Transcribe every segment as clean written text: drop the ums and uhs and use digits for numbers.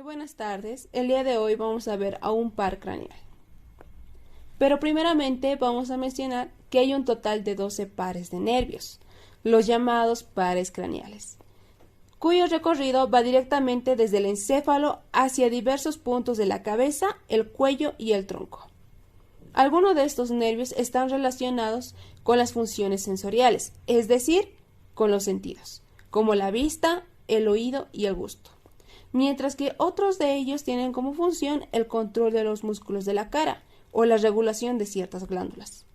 Buenas tardes, el día de hoy vamos a ver a un par craneal. Pero primeramente vamos a mencionar que hay un total de 12 pares de nervios, los llamados pares craneales, cuyo recorrido va directamente desde el encéfalo hacia diversos puntos de la cabeza, el cuello y el tronco. Algunos de estos nervios están relacionados con las funciones sensoriales, es decir, con los sentidos, como la vista, el oído y el gusto, mientras que otros de ellos tienen como función el control de los músculos de la cara o la regulación de ciertas glándulas.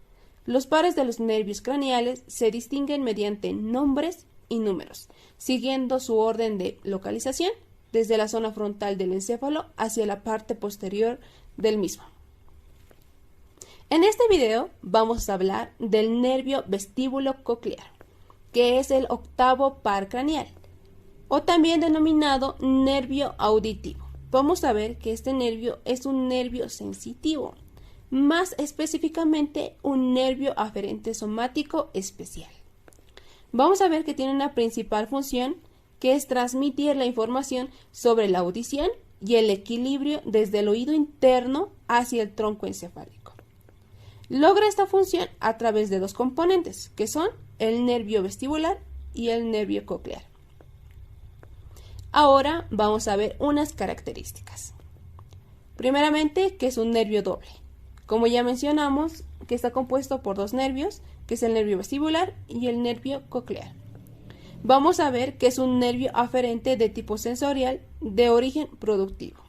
Los pares de los nervios craneales se distinguen mediante nombres y números, siguiendo su orden de localización desde la zona frontal del encéfalo hacia la parte posterior del mismo. En este video vamos a hablar del nervio vestíbulo coclear, que es el octavo par craneal, o también denominado nervio auditivo. Vamos a ver que este nervio es un nervio sensitivo, más específicamente un nervio aferente somático especial. Vamos a ver que tiene una principal función, que es transmitir la información sobre la audición y el equilibrio desde el oído interno hacia el tronco encefálico. Logra esta función a través de dos componentes, que son el nervio vestibular y el nervio coclear. Ahora vamos a ver unas características. Primeramente, que es un nervio doble. Como ya mencionamos, que está compuesto por dos nervios, que es el nervio vestibular y el nervio coclear. Vamos a ver que es un nervio aferente de tipo sensorial de origen productivo.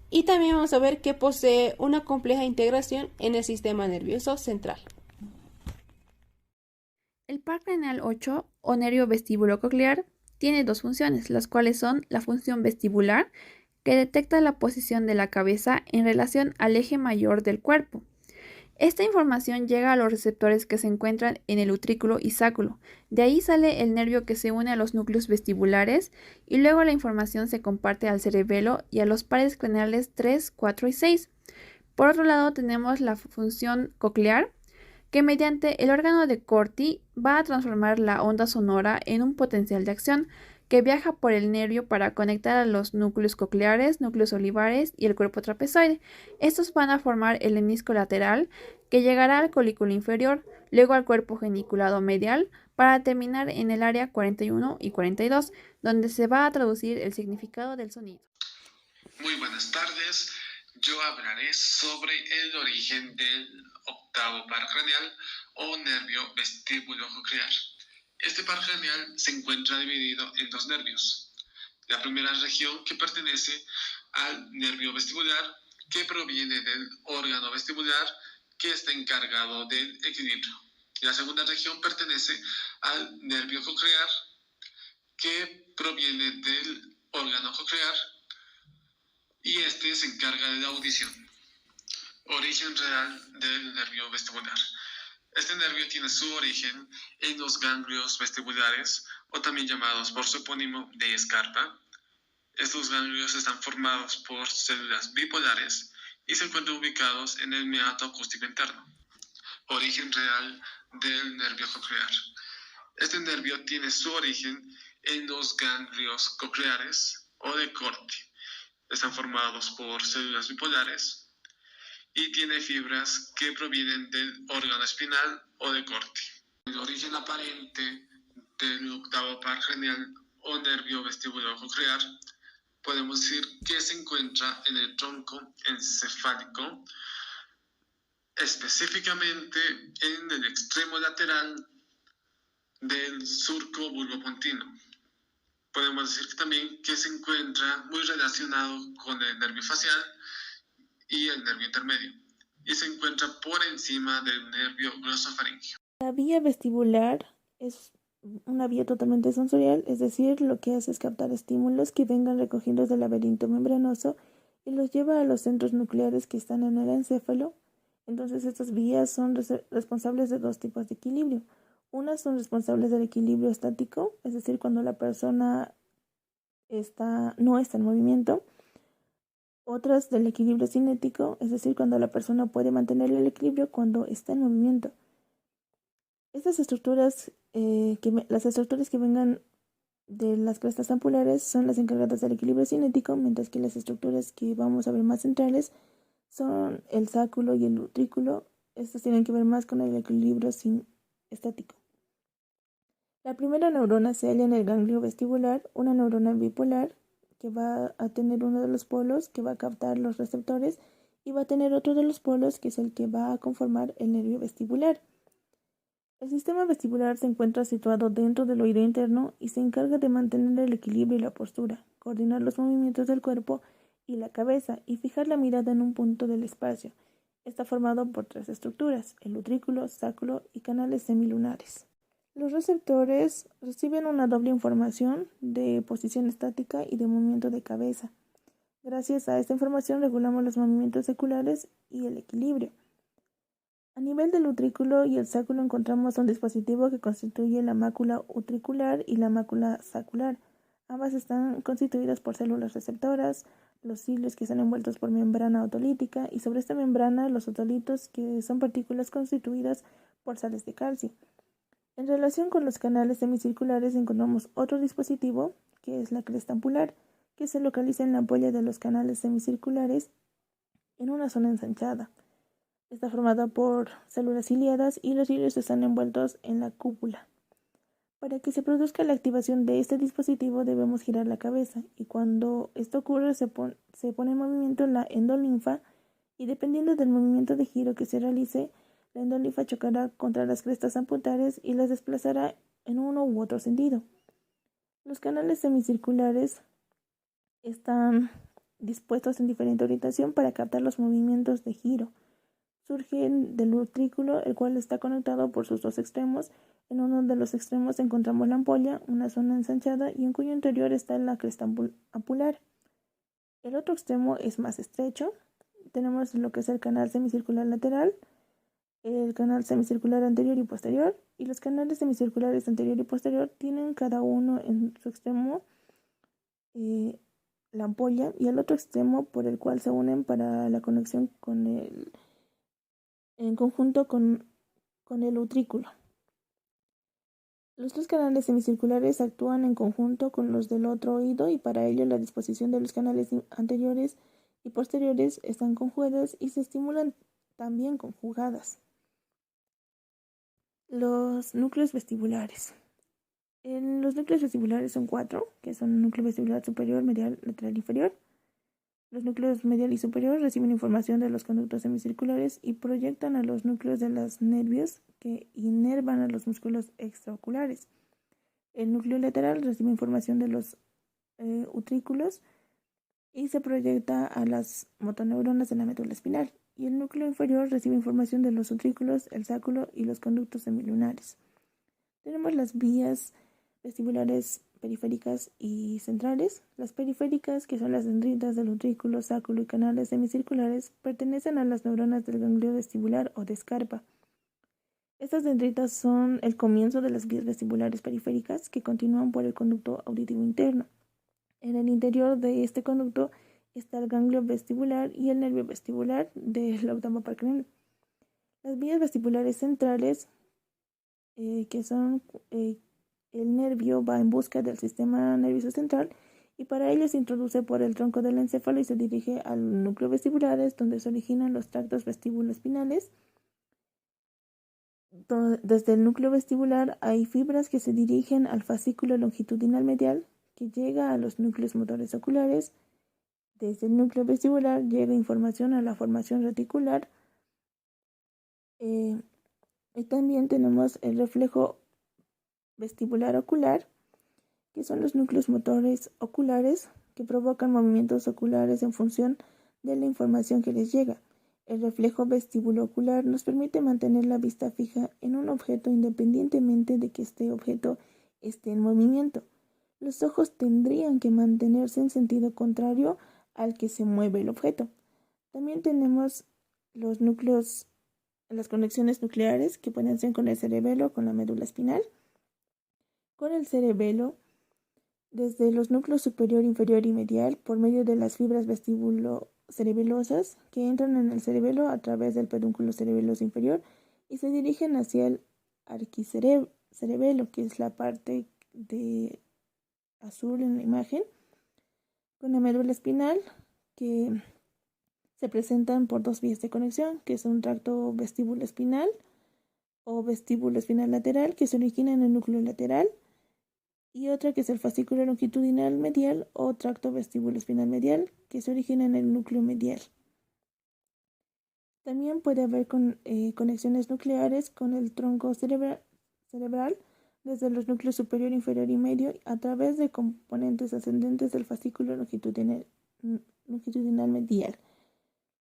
Y también vamos a ver que posee una compleja integración en el sistema nervioso central. El par craneal 8 o nervio vestíbulo coclear tiene dos funciones, las cuales son la función vestibular, que detecta la posición de la cabeza en relación al eje mayor del cuerpo. Esta información llega a los receptores que se encuentran en el utrículo y sáculo. De ahí sale el nervio que se une a los núcleos vestibulares y luego la información se comparte al cerebelo y a los pares craneales 3, 4 y 6. Por otro lado tenemos la función coclear, que mediante el órgano de Corti va a transformar la onda sonora en un potencial de acción que viaja por el nervio para conectar a los núcleos cocleares, núcleos olivares y el cuerpo trapezoide. Estos van a formar el menisco lateral, que llegará al colículo inferior, luego al cuerpo geniculado medial, para terminar en el área 41 y 42, donde se va a traducir el significado del sonido. Muy buenas tardes, yo hablaré sobre el origen del octavo par craneal o nervio vestíbulo coclear. Este par craneal se encuentra dividido en dos nervios. La primera región, que pertenece al nervio vestibular, que proviene del órgano vestibular, que está encargado del equilibrio. La segunda región pertenece al nervio coclear, que proviene del órgano coclear, y este se encarga de la audición. Origen real del nervio vestibular. Este nervio tiene su origen en los ganglios vestibulares, o también llamados por su epónimo de escarpa. Estos ganglios están formados por células bipolares y se encuentran ubicados en el meato acústico interno. Origen real del nervio coclear. Este nervio tiene su origen en los ganglios cocleares o de Corti. Están formados por células bipolares y tiene fibras que provienen del órgano espinal o de Corti. El origen aparente del octavo par craneal o nervio vestíbulo coclear podemos decir que se encuentra en el tronco encefálico, específicamente en el extremo lateral del surco bulbopontino. Podemos decir también que se encuentra muy relacionado con el nervio facial y el nervio intermedio, y se encuentra por encima del nervio glosofaringeo. La vía vestibular es una vía totalmente sensorial, es decir, lo que hace es captar estímulos que vengan recogidos del laberinto membranoso y los lleva a los centros nucleares que están en el encéfalo. Entonces, estas vías son responsables de dos tipos de equilibrio. Unas son responsables del equilibrio estático, es decir, cuando la persona no está en movimiento. Otras del equilibrio cinético, es decir, cuando la persona puede mantener el equilibrio cuando está en movimiento. Estas estructuras, las estructuras que vengan de las crestas ampulares son las encargadas del equilibrio cinético, mientras que las estructuras que vamos a ver más centrales son el sáculo y el utrículo. Estos tienen que ver más con el equilibrio estático. La primera neurona se halla en el ganglio vestibular, una neurona bipolar que va a tener uno de los polos que va a captar los receptores y va a tener otro de los polos que es el que va a conformar el nervio vestibular. El sistema vestibular se encuentra situado dentro del oído interno y se encarga de mantener el equilibrio y la postura, coordinar los movimientos del cuerpo y la cabeza y fijar la mirada en un punto del espacio. Está formado por 3 estructuras: el utrículo, sáculo y canales semilunares. Los receptores reciben una doble información de posición estática y de movimiento de cabeza. Gracias a esta información regulamos los movimientos seculares y el equilibrio. A nivel del utrículo y el sáculo encontramos un dispositivo que constituye la mácula utricular y la mácula sacular. Ambas están constituidas por células receptoras, los cilios que están envueltos por membrana otolítica y sobre esta membrana los otolitos que son partículas constituidas por sales de calcio. En relación con los canales semicirculares encontramos otro dispositivo que es la cresta ampular, que se localiza en la ampolla de los canales semicirculares en una zona ensanchada. Está formada por células ciliadas y los cilios están envueltos en la cúpula. Para que se produzca la activación de este dispositivo debemos girar la cabeza y cuando esto ocurre se pone en movimiento la endolinfa y dependiendo del movimiento de giro que se realice, la endolinfa chocará contra las crestas ampulares y las desplazará en uno u otro sentido. Los canales semicirculares están dispuestos en diferente orientación para captar los movimientos de giro. Surgen del utrículo, el cual está conectado por sus 2 extremos. En uno de los extremos encontramos la ampolla, una zona ensanchada y en cuyo interior está la cresta ampular. El otro extremo es más estrecho. Tenemos lo que es el canal semicircular lateral, el canal semicircular anterior y posterior, y los canales semicirculares anterior y posterior tienen cada uno en su extremo la ampolla y el otro extremo por el cual se unen para la conexión en conjunto con el utrículo. Los 3 canales semicirculares actúan en conjunto con los del otro oído y para ello la disposición de los canales anteriores y posteriores están conjugadas y se estimulan también conjugadas. Los núcleos vestibulares. Los núcleos vestibulares son 4, que son el núcleo vestibular superior, medial, lateral, inferior. Los núcleos medial y superior reciben información de los conductos semicirculares y proyectan a los núcleos de los nervios que inervan a los músculos extraoculares. El núcleo lateral recibe información de los utrículos y se proyecta a las motoneuronas de la médula espinal. Y el núcleo inferior recibe información de los utrículos, el sáculo y los conductos semilunares. Tenemos las vías vestibulares periféricas y centrales. Las periféricas, que son las dendritas del utrículo, sáculo y canales semicirculares, pertenecen a las neuronas del ganglio vestibular o de Scarpa. Estas dendritas son el comienzo de las vías vestibulares periféricas que continúan por el conducto auditivo interno. En el interior de este conducto está el ganglio vestibular y el nervio vestibular del octavo par craneal. Las vías vestibulares centrales, que son el nervio va en busca del sistema nervioso central y para ello se introduce por el tronco del encéfalo y se dirige al núcleo vestibulares donde se originan los tractos vestibuloespinales. Desde el núcleo vestibular hay fibras que se dirigen al fascículo longitudinal medial que llega a los núcleos motores oculares. Desde el núcleo vestibular llega información a la formación reticular y también tenemos el reflejo vestibular ocular, que son los núcleos motores oculares que provocan movimientos oculares en función de la información que les llega. El reflejo vestibulo-ocular nos permite mantener la vista fija en un objeto independientemente de que este objeto esté en movimiento. Los ojos tendrían que mantenerse en sentido contrario al que se mueve el objeto. También tenemos los núcleos, las conexiones nucleares que pueden ser con el cerebelo o con la médula espinal. Con el cerebelo, desde los núcleos superior, inferior y medial, por medio de las fibras vestibulo-cerebelosas que entran en el cerebelo a través del pedúnculo cerebeloso inferior y se dirigen hacia el arquicerebelo, que es la parte de azul en la imagen, con la médula espinal, que se presentan por dos vías de conexión, que es un tracto vestíbulo espinal o vestíbulo espinal lateral, que se origina en el núcleo lateral, y otra que es el fascículo longitudinal medial o tracto vestíbulo espinal medial, que se origina en el núcleo medial. También puede haber conexiones nucleares con el tronco cerebral desde los núcleos superior, inferior y medio a través de componentes ascendentes del fascículo longitudinal medial.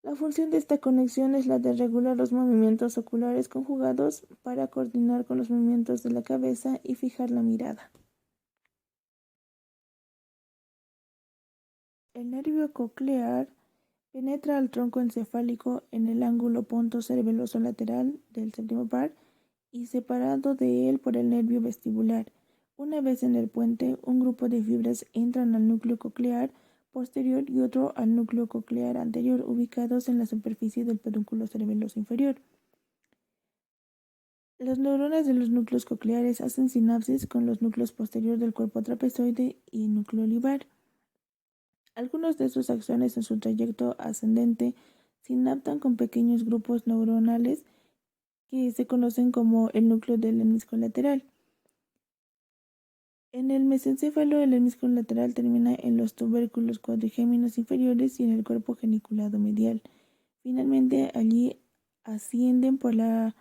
La función de esta conexión es la de regular los movimientos oculares conjugados para coordinar con los movimientos de la cabeza y fijar la mirada. El nervio coclear penetra al tronco encefálico en el ángulo ponto cerebeloso lateral del séptimo par y separado de él por el nervio vestibular. Una vez en el puente, un grupo de fibras entran al núcleo coclear posterior y otro al núcleo coclear anterior, ubicados en la superficie del pedúnculo cerebeloso inferior. Las neuronas de los núcleos cocleares hacen sinapsis con los núcleos posterior del cuerpo trapezoide y núcleo olivar. Algunos de estos axones en su trayecto ascendente sinaptan con pequeños grupos neuronales que se conocen como el núcleo del hemisco lateral. En el mesencéfalo, el hemisco lateral termina en los tubérculos cuadrigéminos inferiores y en el cuerpo geniculado medial. Finalmente, allí ascienden por la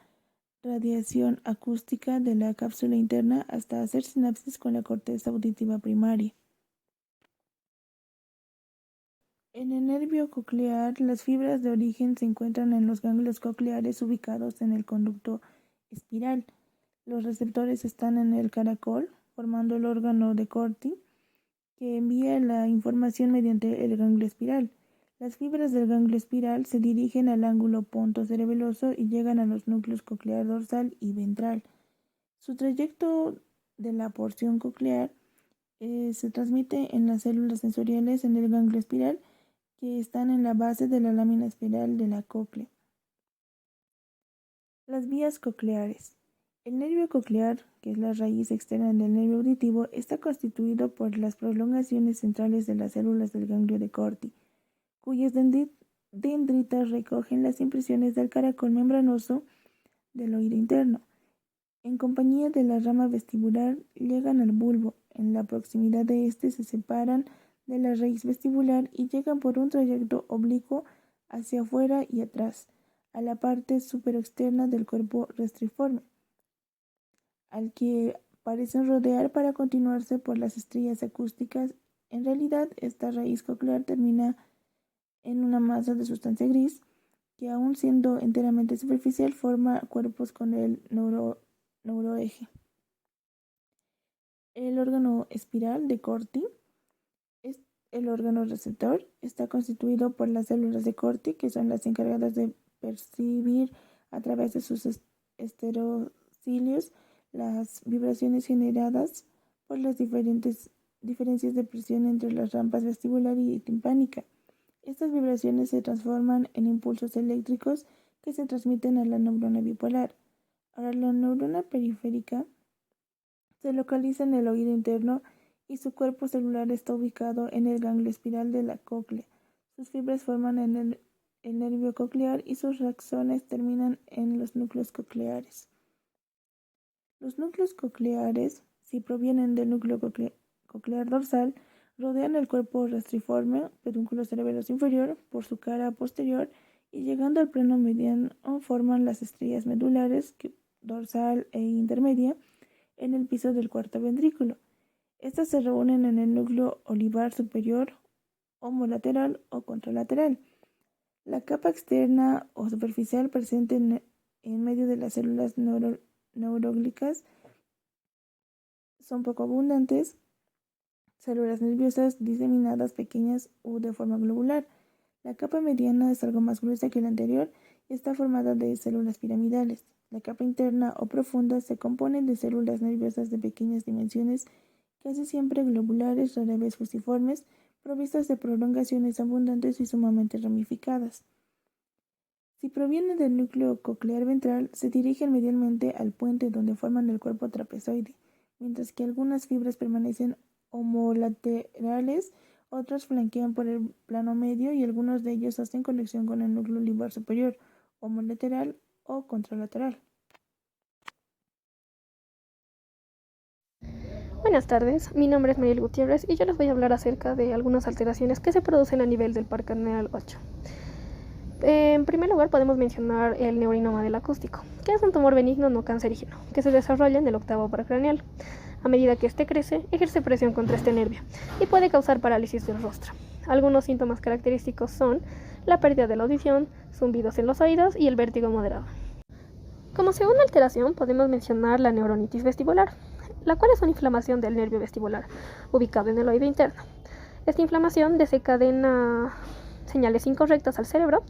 radiación acústica de la cápsula interna hasta hacer sinapsis con la corteza auditiva primaria. En el nervio coclear, las fibras de origen se encuentran en los ganglios cocleares ubicados en el conducto espiral. Los receptores están en el caracol, formando el órgano de Corti, que envía la información mediante el ganglio espiral. Las fibras del ganglio espiral se dirigen al ángulo ponto cerebeloso y llegan a los núcleos coclear dorsal y ventral. Su trayecto de la porción coclear se transmite en las células sensoriales en el ganglio espiral, que están en la base de la lámina espiral de la cóclea. Las vías cocleares. El nervio coclear, que es la raíz externa del nervio auditivo, está constituido por las prolongaciones centrales de las células del ganglio de Corti, cuyas dendritas recogen las impresiones del caracol membranoso del oído interno. En compañía de la rama vestibular, llegan al bulbo. En la proximidad de este se separan de la raíz vestibular y llegan por un trayecto oblicuo hacia afuera y atrás, a la parte superexterna del cuerpo restriforme, al que parecen rodear para continuarse por las estrías acústicas. En realidad, esta raíz coclear termina en una masa de sustancia gris que, aun siendo enteramente superficial, forma cuerpos con el neuroeje. El órgano espiral de Corti es el órgano receptor. Está constituido por las células de Corti, que son las encargadas de percibir a través de sus esterocilios las vibraciones generadas por las diferencias de presión entre las rampas vestibular y timpánica. Estas vibraciones se transforman en impulsos eléctricos que se transmiten a la neurona bipolar. Ahora, la neurona periférica se localiza en el oído interno y su cuerpo celular está ubicado en el ganglio espiral de la cóclea. Sus fibras forman el nervio coclear y sus axones terminan en los núcleos cocleares. Los núcleos cocleares, si provienen del núcleo coclear dorsal, rodean el cuerpo restriforme, pedúnculo cerebeloso inferior, por su cara posterior y llegando al plano mediano forman las estrías medulares, dorsal e intermedia, en el piso del cuarto ventrículo. Estas se reúnen en el núcleo olivar superior, homolateral o contralateral. La capa externa o superficial presente en medio de las células neuroglíacas son poco abundantes, células nerviosas diseminadas pequeñas u de forma globular. La capa mediana es algo más gruesa que la anterior y está formada de células piramidales. La capa interna o profunda se compone de células nerviosas de pequeñas dimensiones, casi siempre globulares, rara vez fusiformes, provistas de prolongaciones abundantes y sumamente ramificadas. Si proviene del núcleo coclear ventral, se dirigen medialmente al puente donde forman el cuerpo trapezoide, mientras que algunas fibras permanecen homolaterales, otros flanquean por el plano medio y algunos de ellos hacen conexión con el núcleo lumbar superior, homolateral o contralateral. Buenas tardes, mi nombre es Mariel Gutiérrez y yo les voy a hablar acerca de algunas alteraciones que se producen a nivel del par craneal 8. En primer lugar podemos mencionar el neurinoma del acústico, que es un tumor benigno no cancerígeno, que se desarrolla en el octavo par craneal. A medida que este crece, ejerce presión contra este nervio y puede causar parálisis del rostro. Algunos síntomas característicos son la pérdida de la audición, zumbidos en los oídos y el vértigo moderado. Como segunda alteración podemos mencionar la neuronitis vestibular, la cual es una inflamación del nervio vestibular, ubicado en el oído interno. Esta inflamación desencadena señales incorrectas al cerebro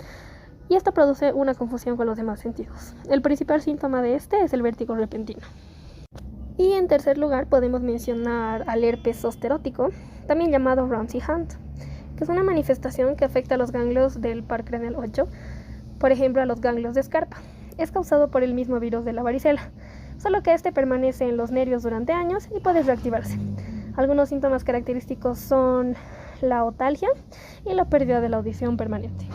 y esto produce una confusión con los demás sentidos. El principal síntoma de este es el vértigo repentino. Y en tercer lugar podemos mencionar al herpes zosterótico, también llamado Ramsay-Hunt, que es una manifestación que afecta a los ganglios del par craneal 8, por ejemplo a los ganglios de Scarpa. Es causado por el mismo virus de la varicela, solo que este permanece en los nervios durante años y puede reactivarse. Algunos síntomas característicos son la otalgia y la pérdida de la audición permanente.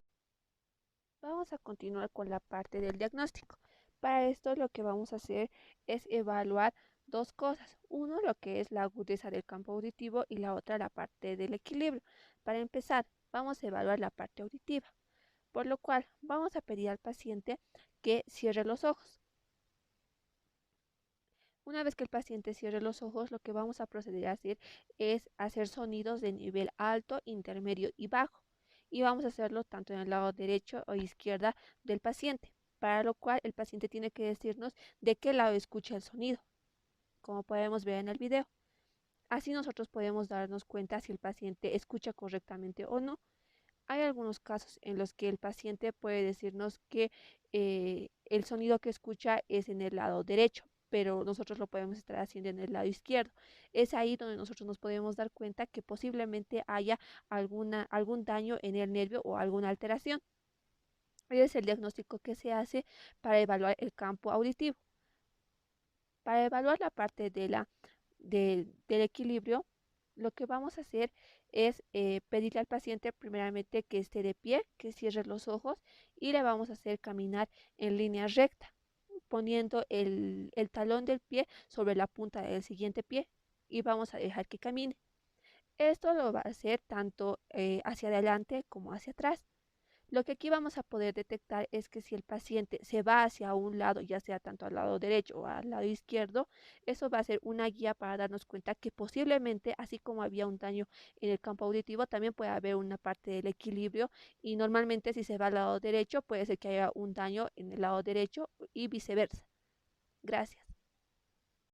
Vamos a continuar con la parte del diagnóstico. Para esto lo que vamos a hacer es evaluar dos cosas. Uno, lo que es la agudeza del campo auditivo y la otra, la parte del equilibrio. Para empezar, vamos a evaluar la parte auditiva, por lo cual vamos a pedir al paciente que cierre los ojos. Una vez que el paciente cierre los ojos, lo que vamos a proceder a hacer es hacer sonidos de nivel alto, intermedio y bajo. Y vamos a hacerlo tanto en el lado derecho o izquierda del paciente, para lo cual el paciente tiene que decirnos de qué lado escucha el sonido, como podemos ver en el video. Así nosotros podemos darnos cuenta si el paciente escucha correctamente o no. Hay algunos casos en los que el paciente puede decirnos que el sonido que escucha es en el lado derecho, pero nosotros lo podemos estar haciendo en el lado izquierdo. Es ahí donde nosotros nos podemos dar cuenta que posiblemente haya algún daño en el nervio o alguna alteración. Ese es el diagnóstico que se hace para evaluar el campo auditivo. Para evaluar la parte del equilibrio, lo que vamos a hacer es pedirle al paciente primeramente que esté de pie, que cierre los ojos y le vamos a hacer caminar en línea recta, poniendo el talón del pie sobre la punta del siguiente pie y vamos a dejar que camine. Esto lo va a hacer tanto hacia adelante como hacia atrás. Lo que aquí vamos a poder detectar es que si el paciente se va hacia un lado, ya sea tanto al lado derecho o al lado izquierdo, eso va a ser una guía para darnos cuenta que posiblemente, así como había un daño en el campo auditivo, también puede haber una parte del equilibrio y normalmente si se va al lado derecho puede ser que haya un daño en el lado derecho y viceversa. Gracias.